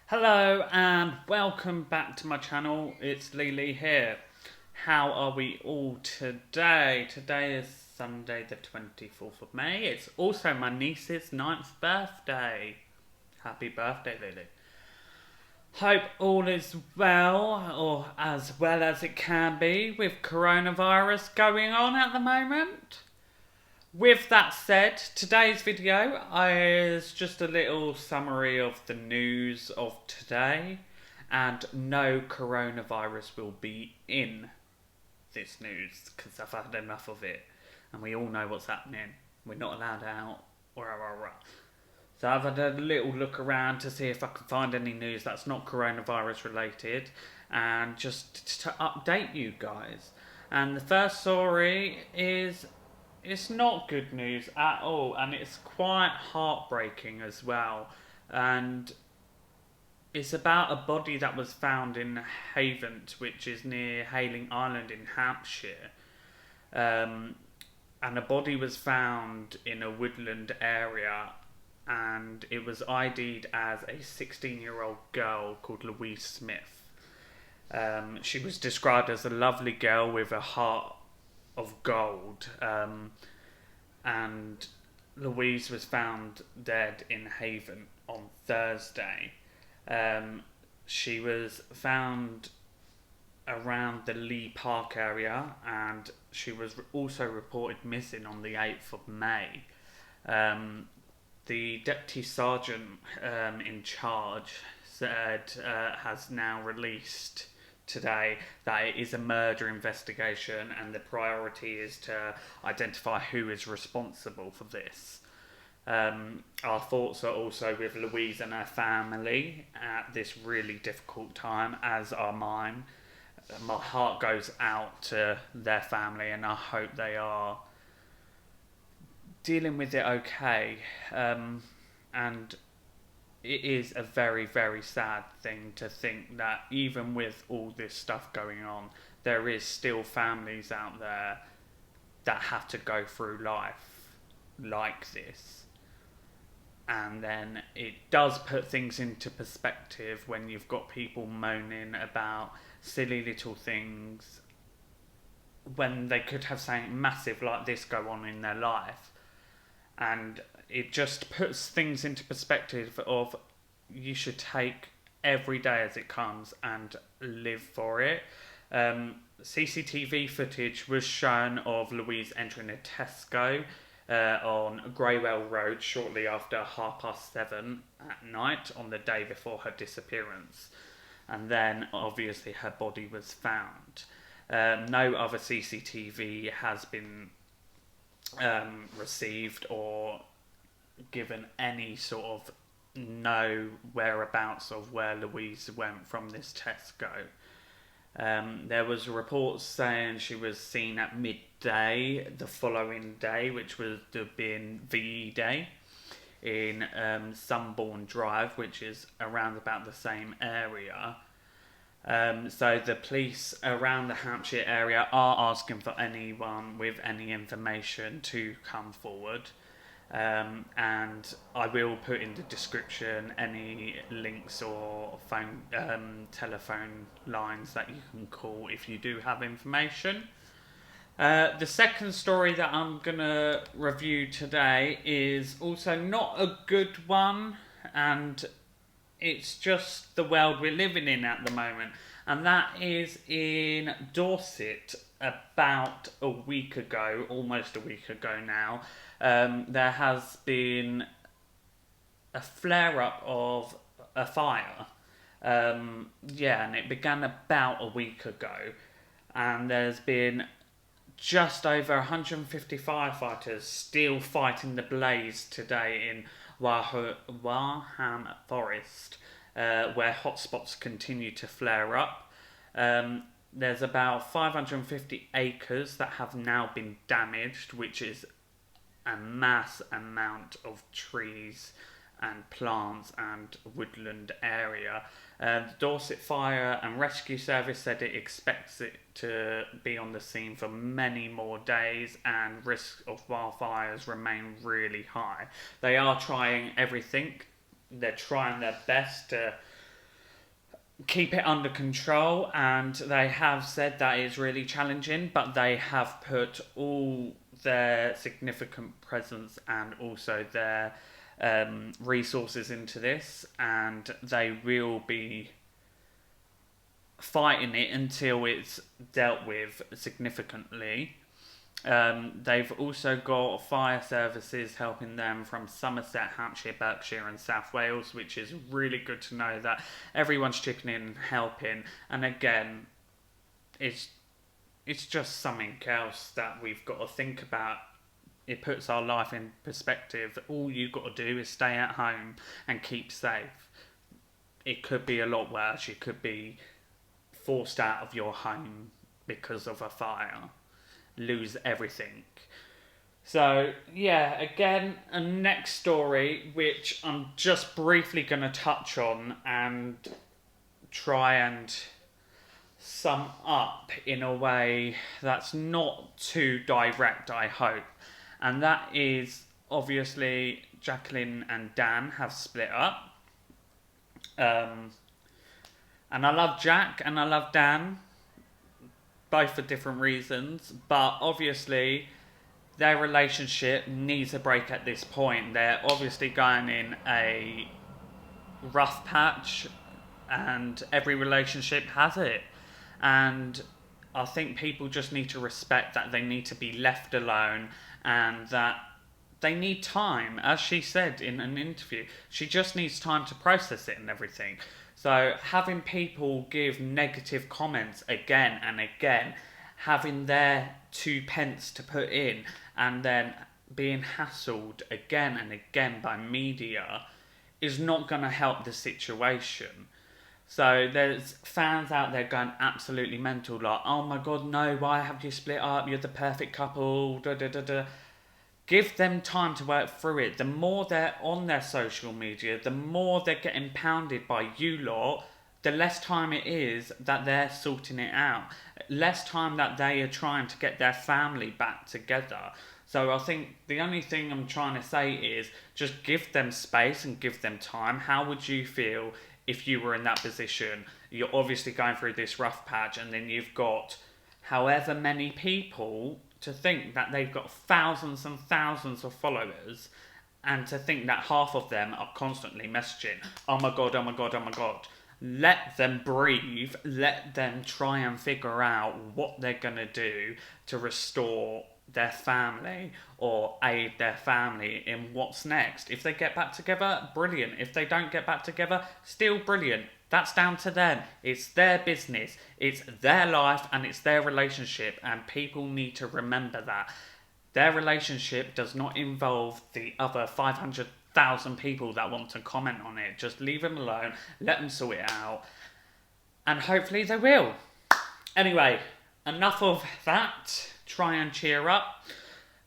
Hello and welcome back to my channel. It's Lee here. How are we all today? Today is Sunday the 24th of May. It's also my niece's 9th birthday. Happy birthday, Lily. Hope all is well, or as well as it can be, with coronavirus going on at the moment. With that said, today's video is just a little summary of the news of today, and no coronavirus will be in this news because I've had enough of it, and we all know what's happening. We're not allowed out. So I've had a little look around to see if I can find any news that's not coronavirus related, and just to update you guys. And the first story is it's not good news at all, and it's quite heartbreaking as well. And it's about a body that was found in Havant, which is near Hayling Island in Hampshire. And a body was found in a woodland area, and it was ID'd as a 16-year-old girl called Louise Smith. She was described as a lovely girl with a heart of gold, and Louise was found dead in Haven on Thursday. She was found around the Lee Park area, and she was also reported missing on the 8th of May. The deputy sergeant in charge said has now released today that it is a murder investigation, and the priority is to identify who is responsible for this. Our thoughts are also with Louise and her family at this really difficult time, as are mine. My heart goes out to their family, and I hope they are dealing with it okay. And it is a very, very sad thing to think that even with all this stuff going on, there is still families out there that have to go through life like this. And then it does put things into perspective when you've got people moaning about silly little things when they could have something massive like this go on in their life. And it just puts things into perspective of you should take every day as it comes and live for it. CCTV footage was shown of Louise entering a Tesco on Greywell Road shortly after 7:30 at night on the day before her disappearance. And then obviously her body was found. No other CCTV has been received or given any sort of no whereabouts of where Louise went from this Tesco. There was reports saying she was seen at midday the following day, which would have been VE Day, in Sunbourne Drive, which is around about the same area. So the police around the Hampshire area are asking for anyone with any information to come forward. And I will put in the description any links or telephone lines that you can call if you do have information. The second story that I'm going to review today is also not a good one, and it's just the world we're living in at the moment. And that is in Dorset about a week ago, almost a week ago now. There has been a flare-up of a fire. And it began about a week ago. And there's been just over 150 firefighters still fighting the blaze today in Warham Forest, where hotspots continue to flare up. There's about 550 acres that have now been damaged, which is a mass amount of trees and plants and woodland area. The Dorset Fire and Rescue Service said it expects it to be on the scene for many more days, and risks of wildfires remain really high. They are trying everything. They're trying their best to keep it under control, and they have said that it's really challenging, but they have put all their significant presence and also their resources into this, and they will be fighting it until it's dealt with significantly. They've also got fire services helping them from Somerset, Hampshire, Berkshire and South Wales, which is really good to know that everyone's chipping in and helping. And again, it's just something else that we've got to think about. It puts our life in perspective. All you've got to do is stay at home and keep safe. It could be a lot worse. You could be forced out of your home because of a fire. Lose everything. So yeah, again, a next story which I'm just briefly going to touch on and try and sum up in a way that's not too direct, I hope. And that is, obviously, Jacqueline and Dan have split up. And I love Jack and I love Dan, both for different reasons, but obviously their relationship needs a break at this point. They're obviously going in a rough patch, and every relationship has it. And I think people just need to respect that they need to be left alone, and that they need time. As she said in an interview, she just needs time to process it and everything. So having people give negative comments again and again, having their 2 pence to put in, and then being hassled again and again by media is not going to help the situation. So there's fans out there going absolutely mental, like, oh my god, no, why have you split up? You're the perfect couple, da da da da. Give them time to work through it. The more they're on their social media, the more they're getting pounded by you lot, the less time it is that they're sorting it out. Less time that they are trying to get their family back together. So I think the only thing I'm trying to say is just give them space and give them time. How would you feel if you were in that position? You're obviously going through this rough patch, and then you've got however many people to think that they've got thousands and thousands of followers, and to think that half of them are constantly messaging, oh my god, oh my god, oh my god. Let them breathe. Let them try and figure out what they're going to do to restore their family or aid their family in what's next. If they get back together, brilliant. If they don't get back together, still brilliant. That's down to them. It's their business. It's their life and it's their relationship, and people need to remember that. Their relationship does not involve the other 500,000 people that want to comment on it. Just leave them alone. Let them sort it out. And hopefully they will. Anyway, enough of that. Try and cheer up.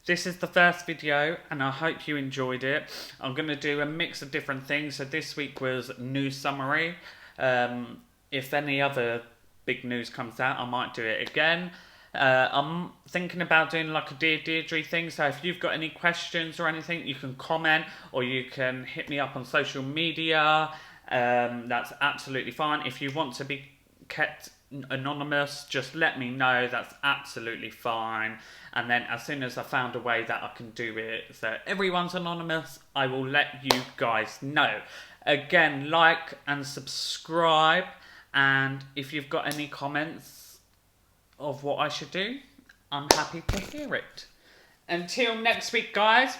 This is the first video and I hope you enjoyed it. I'm going to do a mix of different things. So this week was news summary. If any other big news comes out, I might do it again. I'm thinking about doing like a Dear Deirdre thing. So if you've got any questions or anything, you can comment or you can hit me up on social media. That's absolutely fine. If you want to be kept anonymous, just let me know. That's absolutely fine. And then as soon as I found a way that I can do it so everyone's anonymous, I will let you guys know. Again, like and subscribe, and if you've got any comments of what I should do, I'm happy to hear it. Until next week, guys,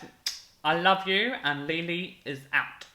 I love you, and Lily is out.